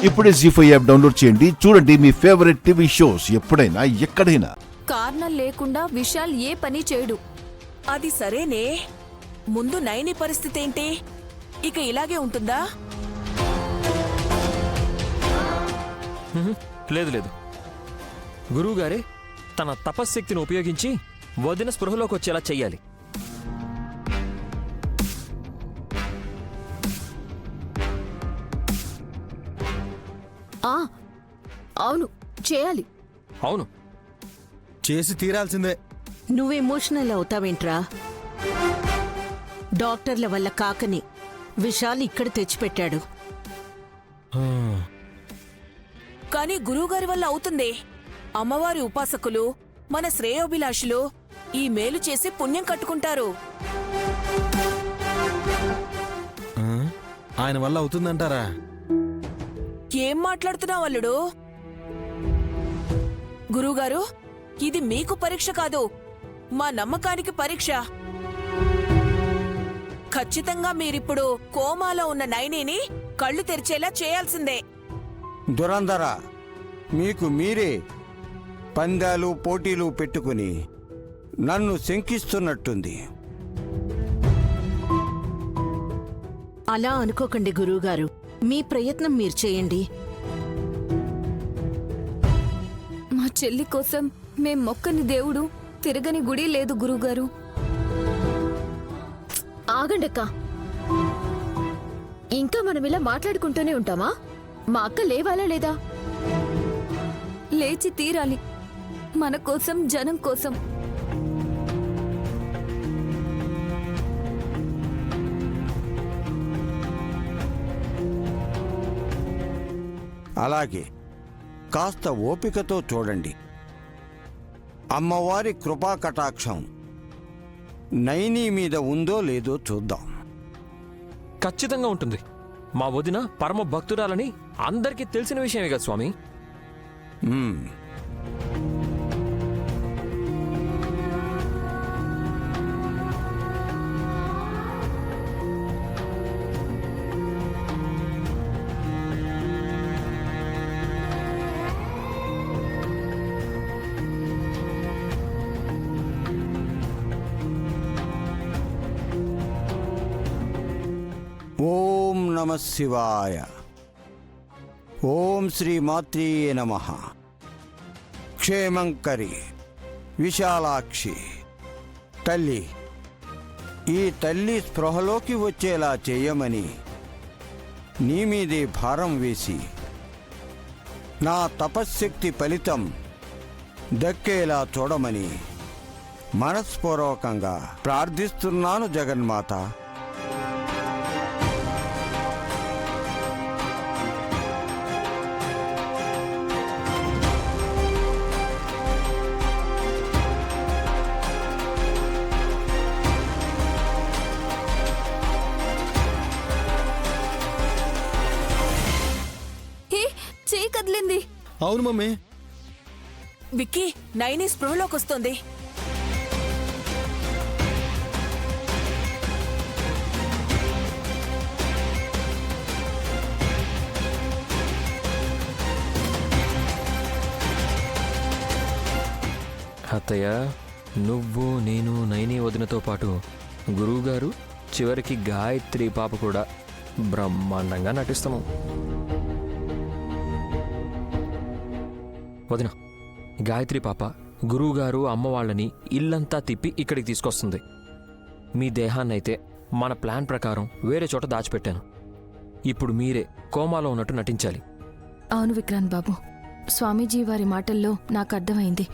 ఇప్పుడే జీ5 app download చేయండి. చూడండి మీ ఫేవరెట్ టీవీ షోస్ ఎప్పుడైనా ఎక్కడైనా. కారణం లేకుండా విశాల్ ఏ పని చేయడు. అది సరేనే, ముందు నైని పరిస్థితి ఏంటి? ఇక ఇలాగే ఉంటుందా? లేదు లేదు, గురువుగారే తన తపశ్శక్తిని ఉపయోగించి వదిన స్పృహలోకి వచ్చేలా చెయ్యాలి. అవును, చేయాలి. అవును, చేసి తీరాల్సిందే. నువ్వు ఎమోషనల్ అవుతావేంట్రా? డాక్టర్ల వల్ల కాకని విశాల్ ఇక్కడ తెచ్చిపెట్టాడు. కానీ గురువుగారి వల్ల అవుతుంది. అమ్మవారి ఉపాసకులు, మన శ్రేయోభిలాషులు ఈ మేలు చేసి పుణ్యం కట్టుకుంటారు. ఆయన వల్ల అవుతుందంటారా? ఏం మాట్లాడుతున్నావు అల్లుడు? గురువుగారు, ఇది మీకు పరీక్ష కాదు, మా నమ్మకానికి పరీక్ష. ఖచ్చితంగా మీరిప్పుడు కోమాలో ఉన్న నైనిని కళ్ళు తెరిచేలా చేయాల్సిందే. దురంధర, మీకు మీరే పందాలు పోటీలు పెట్టుకుని నన్ను శంకిస్తున్నట్టుంది. అలా అనుకోకండి గురువుగారు, మీ ప్రయత్నం మీరు చేయండి. మా చెల్లి కోసం మేం మొక్కని దేవుడు తిరగని గుడి లేదు గురువుగారు. ఆగండక్క, ఇంకా మనం ఇలా మాట్లాడుకుంటూనే ఉంటామా? మా అక్క లేవాలా లేదా? లేచి తీరాలి, మన కోసం, జనం కోసం. అలాగే కాస్త ఓపికతో చూడండి. అమ్మవారి కృపా కటాక్షం నైని మీద ఉందో లేదో చూద్దాం. ఖచ్చితంగా ఉంటుంది. మా వదిన పరమ భక్తురాలని అందరికీ తెలిసిన విషయమే కదా స్వామి. ఓం నమః శివాయ. ఓం శ్రీ మాత్రే నమః. క్షేమంకరి విశాలాక్షి తల్లి, ఈ తల్లి స్పృహలోకి వచ్చేలా చేయమని నీ మీదే భారం వేసి నా తపశ్శక్తి ఫలితం దక్కేలా చూడమని మనస్పూర్వకంగా ప్రార్థిస్తున్నాను జగన్మాత. చేయి కదిలింది. అవును మమ్మీ. విక్కీ, నైని స్పృహలోకి వస్తోంది. అత్తయ్య, నువ్వు, నేను, నైని వదినతో పాటు గురువుగారు, చివరికి గాయత్రి పాప కూడా బ్రహ్మాండంగా నటిస్తాము. వదిన, గాయత్రి పాప గురువుగారు అమ్మ వాళ్ళని ఇల్లంతా తిప్పి ఇక్కడికి తీసుకొస్తుంది. మీ దేహాన్నైతే మన ప్లాన్ ప్రకారం వేరే చోట దాచిపెట్టాను. ఇప్పుడు మీరే కోమాలో ఉన్నట్టు నటించాలి. అవును విక్రాంత్ బాబు, స్వామీజీ వారి మాటల్లో నాకు అర్థమైంది.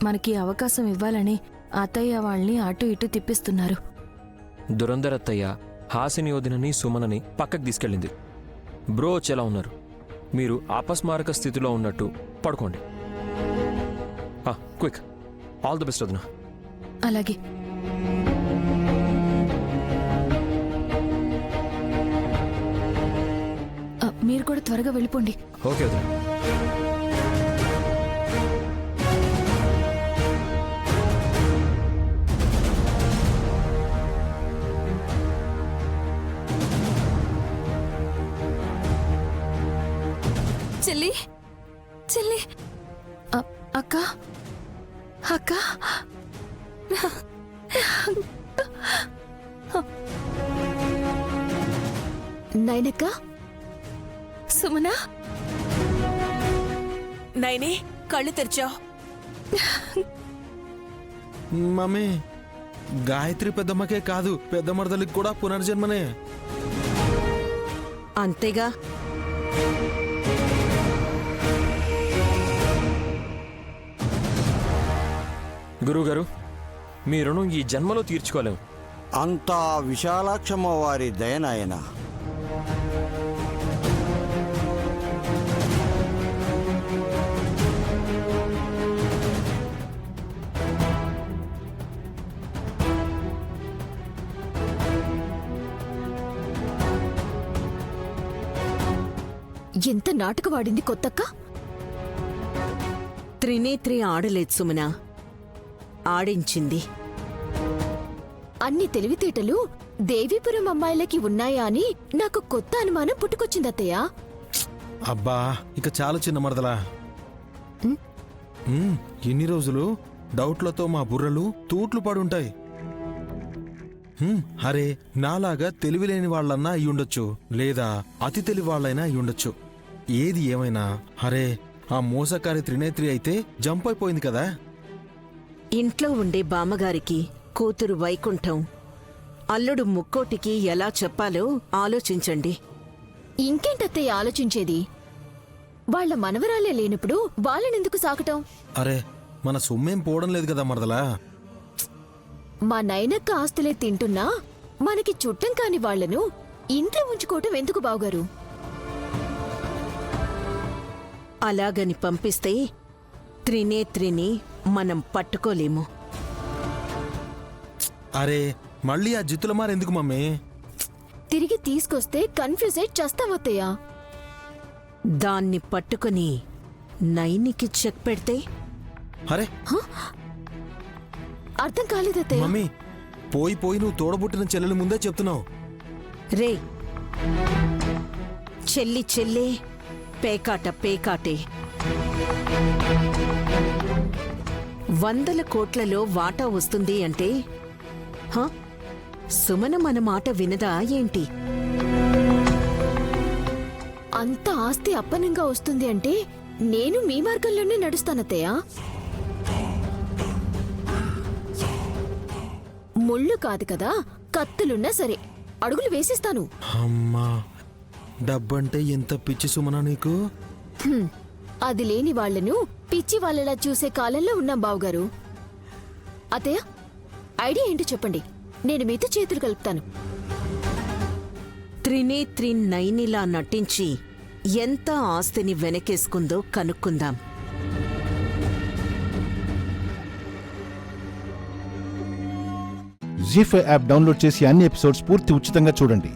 మనకి అవకాశం ఇవ్వాలని అత్తయ్య వాళ్ళని అటు ఇటు తిప్పిస్తున్నారు. దురంధరత్తయ్య హాసిని వదినని, సుమనని పక్కకు తీసుకెళ్ళింది. బ్రో వచ్చేలా ఉన్నారు. మీరు అపస్మారక స్థితిలో ఉన్నట్టు పడుకోండి. క్విక్, ఆల్ ది బెస్ట్ వదిన. అలాగే. మీరు కూడా త్వరగా వెళ్ళిపోండి. ఓకే వదిన. చెల్లి చెల్లి అక్క అక్క నైనక్క సుమనా నైని కళ్ళు తెరిచావు. మమ్మీ గాయత్రి పెద్దమ్మకే కాదు పెద్ద మరదలికి కూడా పునర్జన్మనే. అంతేగా. గురువుగారు మీ రుణం ఈ జన్మలో తీర్చుకోలేం. అంతా విశాలాక్షమ్మ వారి దయనాయన. ఎంత నాటకవాడింది కొత్తక్క. త్రినేత్రి ఆడలేదు సుమనా, ఆడించింది. అన్ని తెలివితేటలు దేవీపురం అమ్మాయిలకి ఉన్నాయా అని నాకు కొత్త అనుమానం పుట్టుకొచ్చిందత్తయ్య. అబ్బా ఇక చాలా చిన్న మరదలా. ఉమ్. ఎన్ని రోజులు డౌట్లతో మా బుర్రలు తూట్లు పడుంటాయి. అరే నాలాగా తెలివిలేని వాళ్ళన్నా అయ్యుండొచ్చు, లేదా అతి తెలివి వాళ్ళైనా అయ్యుండొచ్చు. ఏది ఏమైనా అరే ఆ మోసకారి త్రినేత్రి అయితే జంప్ అయిపోయింది కదా. ఇంట్లో ఉండే బామ్మగారికి కూతురు వైకుంఠం, అల్లుడు ముక్కోటికి ఎలా చెప్పాలో ఆలోచించండి. ఇంకేంటత్తయ్య ఆలోచించేది? వాళ్ళ మనవరాలే లేనప్పుడు వాళ్ళనెందుకు సాకటం? అరే మన సొమ్మేం పోవడం లేదు కదా మరదలా. మా నైనక్క ఆస్తులే తింటున్నా మనకి చుట్టం కాని వాళ్లను ఇంట్లో ఉంచుకోవటం ఎందుకు బావుగారు? అలాగని పంపిస్తే త్రినేత్రిని మనం పట్టుకోలేము. అరే మళ్ళీ ఆ జిత్తుల మారెందుకు మమ్మీ? తిరిగి తీసుకొస్తే కన్ఫ్యూజ్ అయి చస్తావత్తయ్యా. దాన్ని పట్టుకుని నైనికి చెక్ పెడితే అరే అర్థం కాలేదత్తయ్య. మమ్మీ పోయి పోయి నువ్వు తోడబుట్టిన చెల్లెల ముందే చెప్తున్నావు. రే చెల్లి చెల్లే, పేకాట పేకాటే. 100 కోట్లలో వాటా వస్తుంది అంటే సుమన మన మాట వినదా ఏంటి? అంత ఆస్తి అప్పనంగా వస్తుంది అంటే నేను మీ మార్గంలోనే నడుస్తానత్తయ్యా. ముళ్ళు కాదు కదా, కత్తులున్నా సరే అడుగులు వేసిస్తాను. అమ్మా డబ్బంటే ఎంత పిచ్చి సుమనా నీకు. అది లేని వాళ్లను పిచ్చి వాళ్ళలా చూసే కాలంలో ఉన్నాం బావుగారు. అత్తయ్య ఐడియా ఏంటో చెప్పండి, నేను మీతో చేతులు కలుపుతాను. త్రినేత్రి నైనిలా నటించి ఎంత ఆస్తిని వెనకేసుకుందో కనుక్కుందాం. జీ5 యాప్ డౌన్లోడ్ చేసి అన్ని ఎపిసోడ్స్ పూర్తి ఉచితంగా చూడండి.